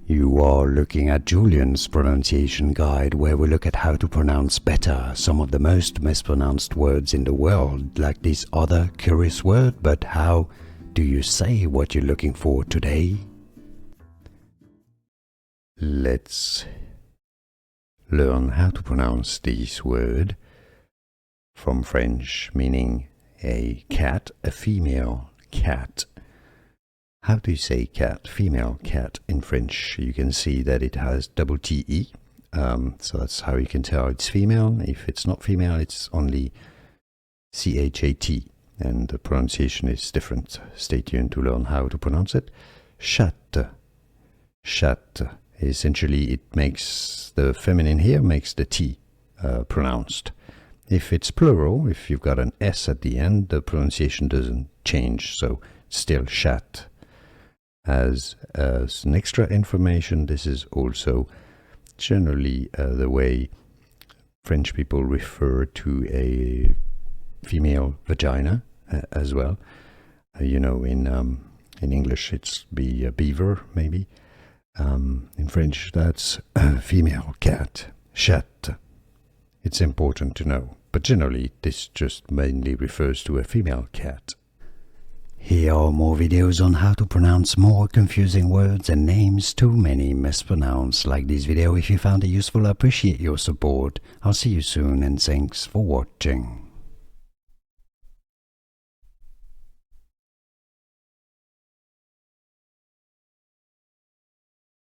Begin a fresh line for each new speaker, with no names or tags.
You are looking at Julian's pronunciation guide, where we look at how to pronounce better some of the most mispronounced words in the world, like this other curious word. But how do you say what you're looking for today? Let's learn how to pronounce this word from French, meaning a cat, a female cat. How do you say cat, female cat in French? You can see that it has double T-E, so that's how you can tell it's female. If it's not female, it's only C-H-A-T, and the pronunciation is different. Stay tuned to learn how to pronounce it. Chatte, chatte. Essentially, it makes the feminine here, makes the T pronounced. If it's plural, if you've got an S at the end, the pronunciation doesn't change, so it's still chatte. As an extra information, this is also generally the way French people refer to a female vagina as well. You know, in English it's be a beaver, maybe. In French, that's female cat, chatte. It's important to know, but generally this just mainly refers to a female cat. Here are more videos on how to pronounce more confusing words and names too many mispronounced. Like this video if you found it useful. I appreciate your support. I'll see you soon, and thanks for watching.